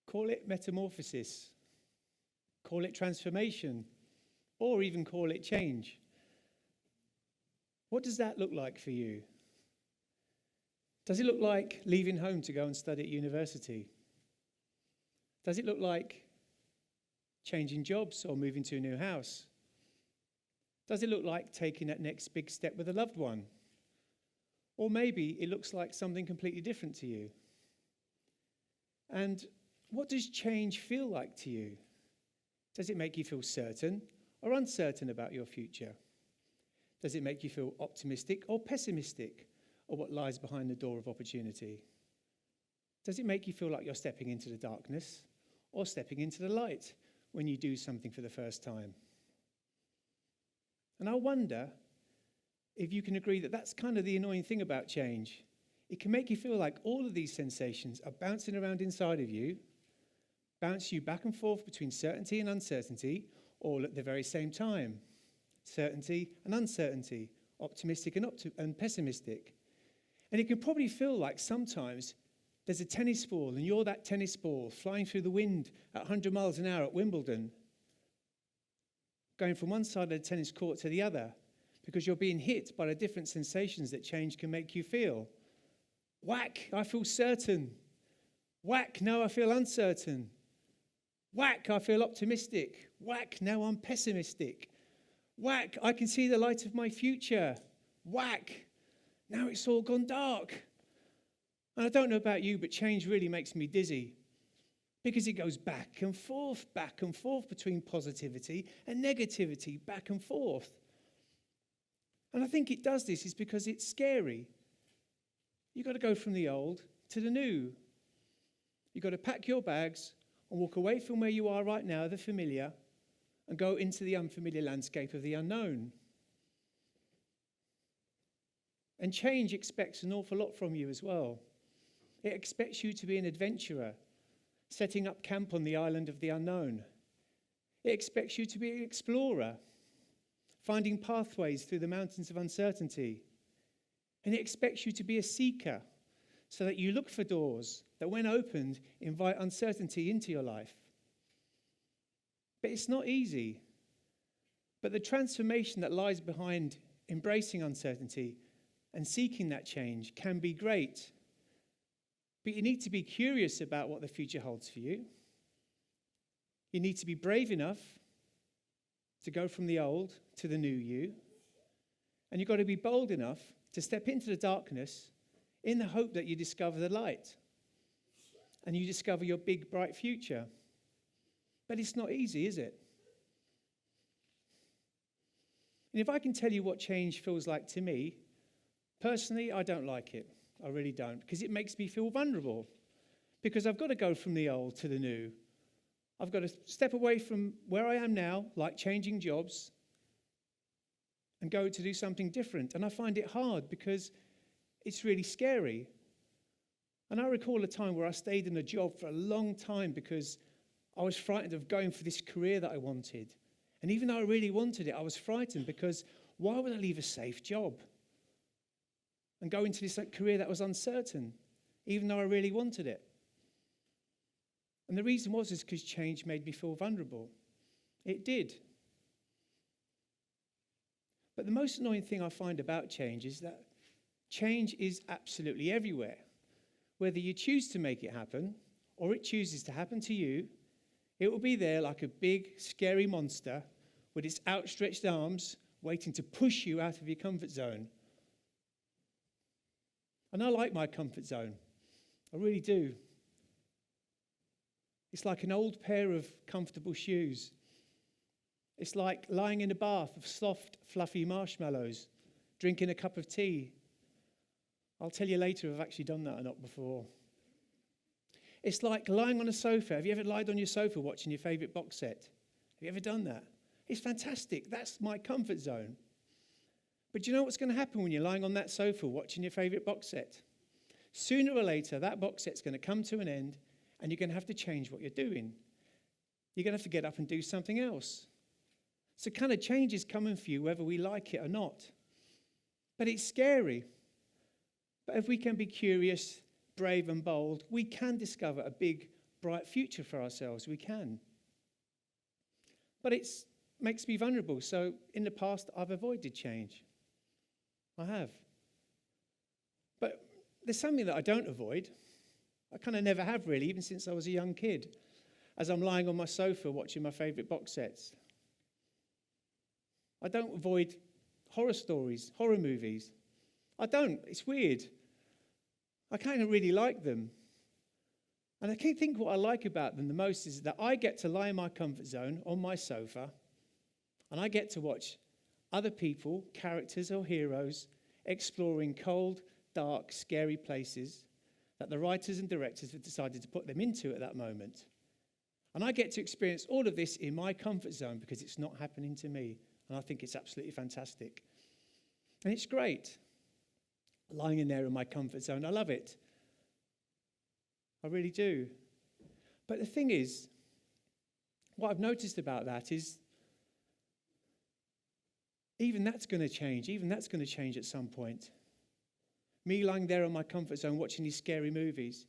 Call it metamorphosis, call it transformation, or even call it change. What does that look like for you? Does it look like leaving home to go and study at university? Does it look like changing jobs or moving to a new house? Does it look like taking that next big step with a loved one? Or maybe it looks like something completely different to you. And what does change feel like to you? Does it make you feel certain or uncertain about your future? Does it make you feel optimistic or pessimistic of what lies behind the door of opportunity? Does it make you feel like you're stepping into the darkness or stepping into the light when you do something for the first time? And I wonder if you can agree that that's kind of the annoying thing about change. It can make you feel like all of these sensations are bouncing around inside of you, bounce you back and forth between certainty and uncertainty, all at the very same time. Certainty and uncertainty, optimistic and pessimistic. And it can probably feel like sometimes there's a tennis ball and you're that tennis ball flying through the wind at 100 miles an hour at Wimbledon, going from one side of the tennis court to the other, because you're being hit by the different sensations that change can make you feel. Whack, I feel certain. Whack, now I feel uncertain. Whack, I feel optimistic. Whack, now I'm pessimistic. Whack, I can see the light of my future. Whack, now it's all gone dark. And I don't know about you, but change really makes me dizzy, because it goes back and forth between positivity and negativity, back and forth. And I think it does this is because it's scary. You've got to go from the old to the new. You've got to pack your bags and walk away from where you are right now, the familiar, and go into the unfamiliar landscape of the unknown. And change expects an awful lot from you as well. It expects you to be an adventurer, setting up camp on the island of the unknown. It expects you to be an explorer, finding pathways through the mountains of uncertainty. And it expects you to be a seeker, so that you look for doors that, when opened, invite uncertainty into your life. But it's not easy. But the transformation that lies behind embracing uncertainty and seeking that change can be great. But you need to be curious about what the future holds for you. You need to be brave enough to go from the old to the new you. And you've got to be bold enough to step into the darkness in the hope that you discover the light and you discover your big, bright future. But it's not easy, is it? And if I can tell you what change feels like to me, personally, I don't like it. I really don't, because it makes me feel vulnerable. Because I've got to go from the old to the new. I've got to step away from where I am now, like changing jobs, and go to do something different. And I find it hard because it's really scary. And I recall a time where I stayed in a job for a long time because I was frightened of going for this career that I wanted. And even though I really wanted it, I was frightened because why would I leave a safe job and go into this career that was uncertain, even though I really wanted it? And the reason was because change made me feel vulnerable. It did. But the most annoying thing I find about change is that change is absolutely everywhere. Whether you choose to make it happen or it chooses to happen to you, it will be there like a big, scary monster with its outstretched arms waiting to push you out of your comfort zone. And I like my comfort zone. I really do. It's like an old pair of comfortable shoes. It's like lying in a bath of soft, fluffy marshmallows, drinking a cup of tea. I'll tell you later if I've actually done that or not before. It's like lying on a sofa. Have you ever lied on your sofa watching your favourite box set? Have you ever done that? It's fantastic. That's my comfort zone. But do you know what's going to happen when you're lying on that sofa watching your favourite box set? Sooner or later, that box set's going to come to an end and you're going to have to change what you're doing. You're going to have to get up and do something else. So kind of change is coming for you whether we like it or not. But it's scary. But if we can be curious, brave and bold, we can discover a big, bright future for ourselves. We can. But it makes me vulnerable. So in the past, I've avoided change. I have. But there's something that I don't avoid. I kind of never have really, even since I was a young kid. As I'm lying on my sofa watching my favourite box sets. I don't avoid horror stories, horror movies. I don't. It's weird. I kind of really like them. And I think what I like about them the most is that I get to lie in my comfort zone on my sofa and I get to watch other people, characters or heroes, exploring cold, dark, scary places that the writers and directors have decided to put them into at that moment. And I get to experience all of this in my comfort zone because it's not happening to me. And I think it's absolutely fantastic. And it's great. Lying in there in my comfort zone, I love it. I really do. But the thing is, what I've noticed about that is even that's going to change. Even that's going to change at some point. Me lying there in my comfort zone watching these scary movies.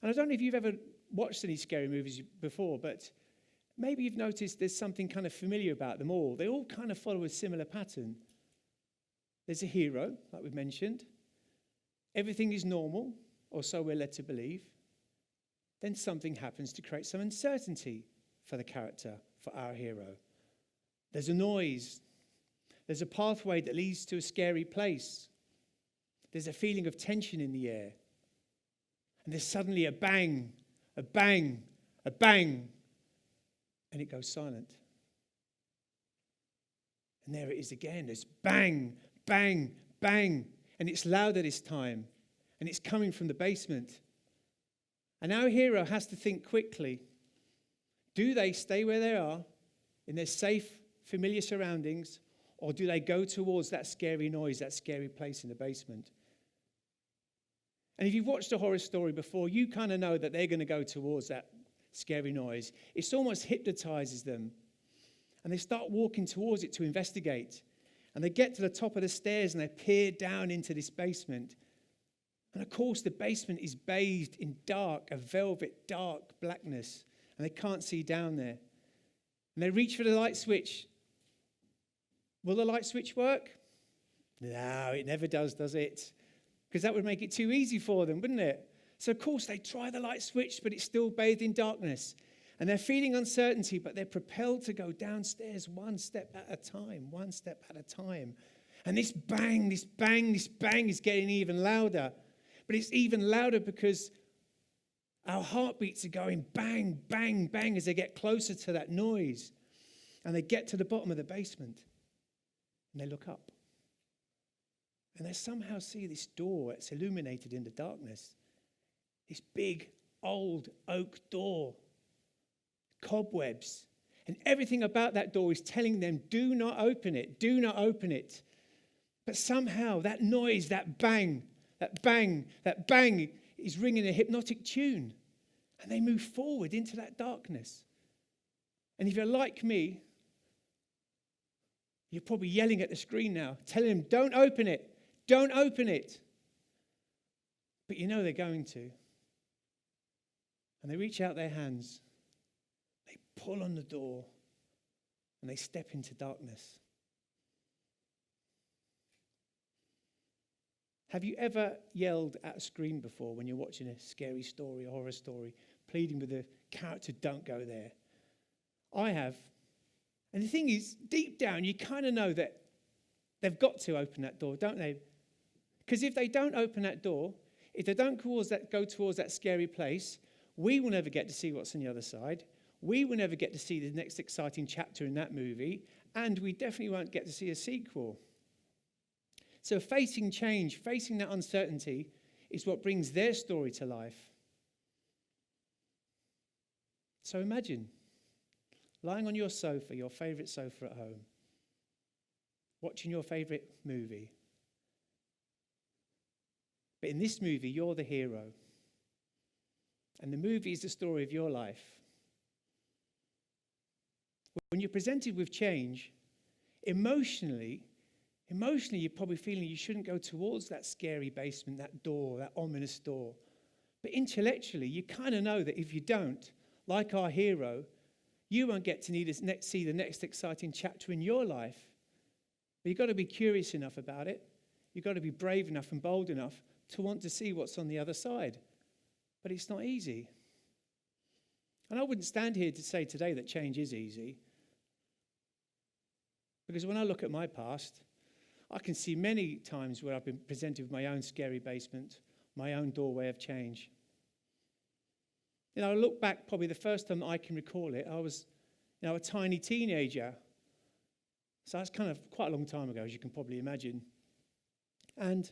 And I don't know if you've ever watched any scary movies before, but maybe you've noticed there's something kind of familiar about them all. They all kind of follow a similar pattern. There's a hero, like we've mentioned. Everything is normal, or so we're led to believe. Then something happens to create some uncertainty for the character, for our hero. There's a noise. There's a pathway that leads to a scary place. There's a feeling of tension in the air. And there's suddenly a bang, a bang, a bang, and it goes silent. And there it is again. There's bang, bang, bang, and it's louder this time, and it's coming from the basement. And our hero has to think quickly. Do they stay where they are, in their safe, familiar surroundings, or do they go towards that scary noise, that scary place in the basement? And if you've watched a horror story before, you kind of know that they're going to go towards that scary noise. It almost hypnotizes them. And they start walking towards it to investigate. And they get to the top of the stairs and they peer down into this basement. And of course, the basement is bathed in a velvet dark blackness. And they can't see down there. And they reach for the light switch. Will the light switch work? No, it never does it? Because that would make it too easy for them, wouldn't it? So, of course, they try the light switch, but it's still bathed in darkness. And they're feeling uncertainty, but they're propelled to go downstairs one step at a time. And this bang, this bang, this bang is getting even louder. But it's even louder because our heartbeats are going bang, bang, bang as they get closer to that noise. And they get to the bottom of the basement. And they look up. And they somehow see this door that's illuminated in the darkness. This big, old oak door. Cobwebs. And everything about that door is telling them, do not open it. Do not open it. But somehow that noise, that bang, that bang, that bang is ringing a hypnotic tune. And they move forward into that darkness. And if you're like me, you're probably yelling at the screen now, telling them, don't open it. Don't open it. But you know they're going to. And they reach out their hands. They pull on the door. And they step into darkness. Have you ever yelled at a screen before when you're watching a scary story, a horror story, pleading with the character, don't go there? I have. And the thing is, deep down, you kind of know that they've got to open that door, don't they? Because if they don't open that door, if they don't go towards that scary place, we will never get to see what's on the other side. We will never get to see the next exciting chapter in that movie. And we definitely won't get to see a sequel. So facing change, facing that uncertainty, is what brings their story to life. So imagine lying on your sofa, your favourite sofa at home, watching your favourite movie. But in this movie, you're the hero. And the movie is the story of your life. When you're presented with change, emotionally, you're probably feeling you shouldn't go towards that scary basement, that door, that ominous door. But intellectually, you kind of know that if you don't, like our hero, you won't get to see the next exciting chapter in your life. But you've got to be curious enough about it. You've got to be brave enough and bold enough to want to see what's on the other side. But it's not easy. And I wouldn't stand here to say today that change is easy. Because when I look at my past, I can see many times where I've been presented with my own scary basement, my own doorway of change. I look back, probably the first time that I can recall it, I was a tiny teenager. So that's kind of quite a long time ago, as you can probably imagine. And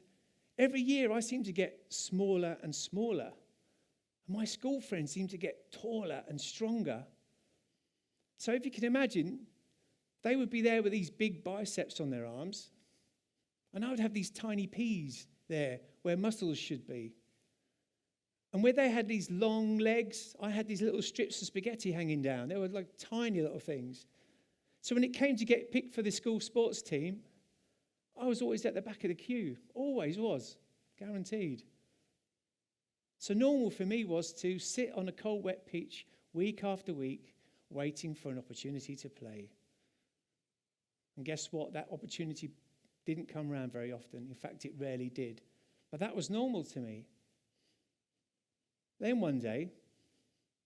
every year I seemed to get smaller and smaller. And my school friends seemed to get taller and stronger. So if you can imagine, they would be there with these big biceps on their arms. And I would have these tiny peas there where muscles should be. And where they had these long legs, I had these little strips of spaghetti hanging down. They were like tiny little things. So when it came to get picked for the school sports team, I was always at the back of the queue. Always was. Guaranteed. So normal for me was to sit on a cold, wet pitch week after week, waiting for an opportunity to play. And guess what? That opportunity didn't come around very often. In fact, it rarely did. But that was normal to me. Then one day,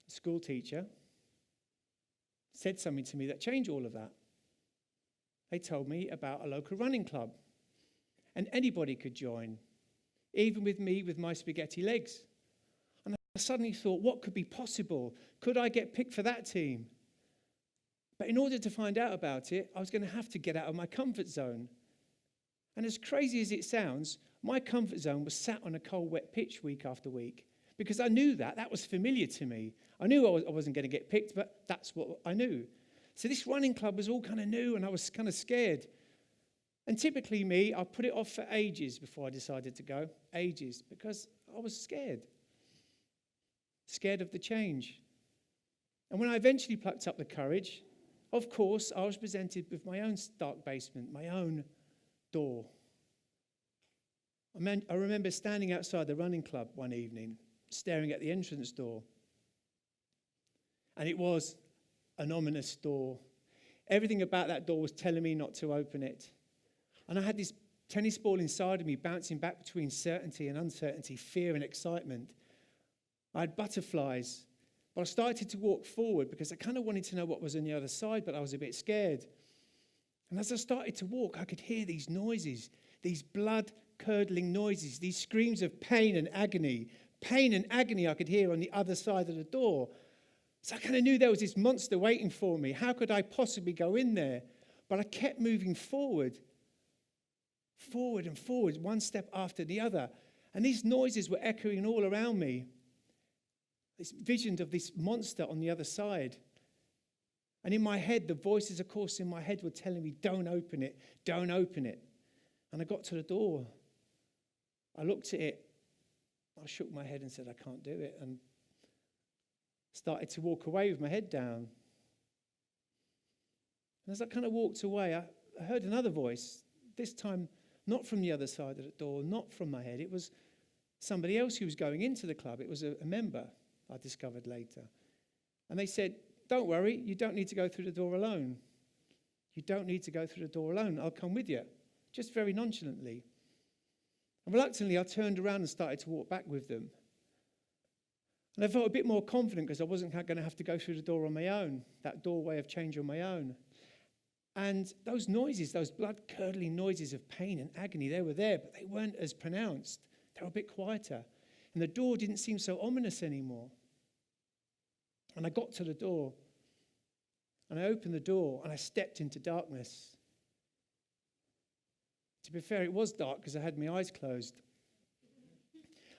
a school teacher said something to me that changed all of that. They told me about a local running club. And anybody could join, even with me with my spaghetti legs. And I suddenly thought, what could be possible? Could I get picked for that team? But in order to find out about it, I was going to have to get out of my comfort zone. And as crazy as it sounds, my comfort zone was sat on a cold, wet pitch week after week. Because I knew that was familiar to me. I knew I wasn't going to get picked, but that's what I knew. So this running club was all kind of new, and I was kind of scared. And typically me, I put it off for ages before I decided to go. Ages, because I was scared. Scared of the change. And when I eventually plucked up the courage, of course, I was presented with my own dark basement, my own door. I remember standing outside the running club one evening, staring at the entrance door. And it was an ominous door. Everything about that door was telling me not to open it. And I had this tennis ball inside of me, bouncing back between certainty and uncertainty, fear and excitement. I had butterflies. But I started to walk forward because I kind of wanted to know what was on the other side, but I was a bit scared. And as I started to walk, I could hear these noises, these blood-curdling noises, these screams of pain and agony. Pain and agony I could hear on the other side of the door. So I kind of knew there was this monster waiting for me. How could I possibly go in there? But I kept moving forward and forward, one step after the other. And these noises were echoing all around me. This vision of this monster on the other side. And in my head, the voices, of course, in my head were telling me, don't open it, don't open it. And I got to the door. I looked at it. I shook my head and said, I can't do it. And started to walk away with my head down. And as I kind of walked away, I heard another voice, this time not from the other side of the door, not from my head. It was somebody else who was going into the club. It was a member, I discovered later. And they said, don't worry, you don't need to go through the door alone. You don't need to go through the door alone. I'll come with you. Just very nonchalantly. And reluctantly, I turned around and started to walk back with them. And I felt a bit more confident because I wasn't going to have to go through the door on my own, that doorway of change on my own. And those noises, those blood-curdling noises of pain and agony, they were there, but they weren't as pronounced. They were a bit quieter. And the door didn't seem so ominous anymore. And I got to the door, and I opened the door, and I stepped into darkness. To be fair, it was dark because I had my eyes closed.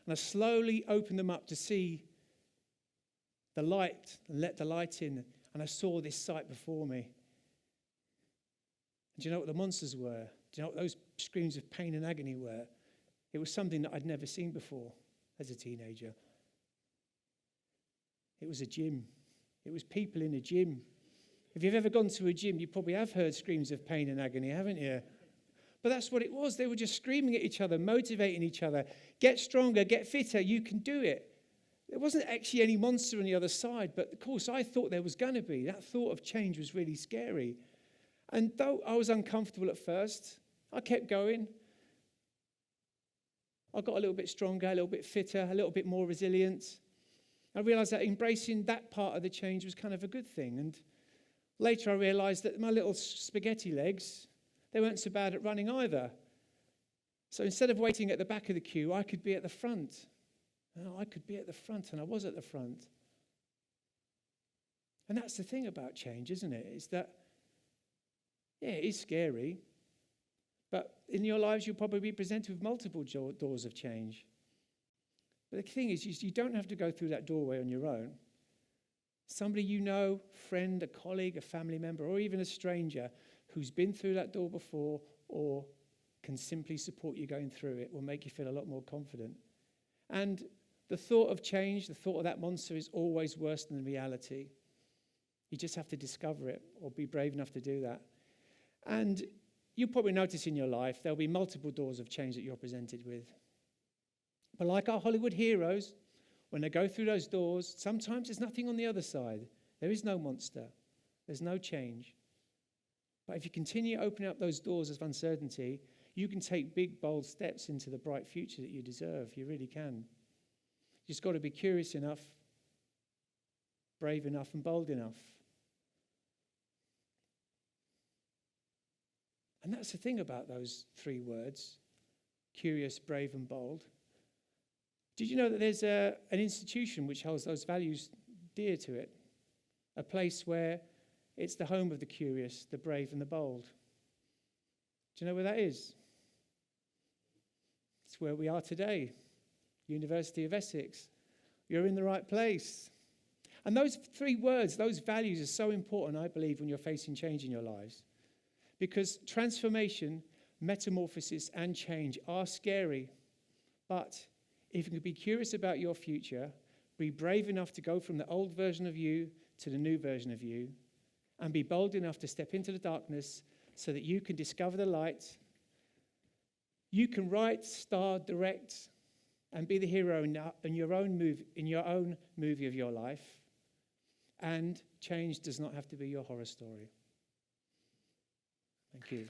And I slowly opened them up to see the light and let the light in. And I saw this sight before me. And do you know what the monsters were? Do you know what those screams of pain and agony were? It was something that I'd never seen before as a teenager. It was a gym. It was people in a gym. If you've ever gone to a gym, you probably have heard screams of pain and agony, haven't you? But that's what it was. They were just screaming at each other, motivating each other. Get stronger, get fitter, you can do it. there wasn't actually any monster on the other side, but of course I thought there was going to be. That thought of change was really scary. And though I was uncomfortable at first, I kept going. I got a little bit stronger, a little bit fitter, a little bit more resilient. I realized that embracing that part of the change was kind of a good thing. And later I realized that my little spaghetti legs, they weren't so bad at running either. So instead of waiting at the back of the queue, I could be at the front. Oh, I could be at the front, and I was at the front. And that's the thing about change, isn't it? Is that, yeah, it is scary, but in your lives you'll probably be presented with multiple doors of change. But the thing is, you don't have to go through that doorway on your own. Somebody you know, friend, a colleague, a family member, or even a stranger who's been through that door before or can simply support you going through it will make you feel a lot more confident. And the thought of change, the thought of that monster is always worse than the reality. You just have to discover it or be brave enough to do that. And you'll probably notice in your life there'll be multiple doors of change that you're presented with. But like our Hollywood heroes, when they go through those doors, sometimes there's nothing on the other side. There is no monster. There's no change. But if you continue opening up those doors of uncertainty, you can take big, bold steps into the bright future that you deserve. You really can. You just got to be curious enough, brave enough, and bold enough. And that's the thing about those three words, curious, brave, and bold. Did you know that there's an institution which holds those values dear to it? A place where it's the home of the curious, the brave, and the bold. Do you know where that is? It's where we are today, University of Essex. You're in the right place. And those three words, those values are so important, I believe, when you're facing change in your lives. Because transformation, metamorphosis, and change are scary. But if you can be curious about your future, be brave enough to go from the old version of you to the new version of you, and be bold enough to step into the darkness so that you can discover the light, you can write, star, direct, and be the hero in your own movie of your life. And change does not have to be your horror story. Thank you.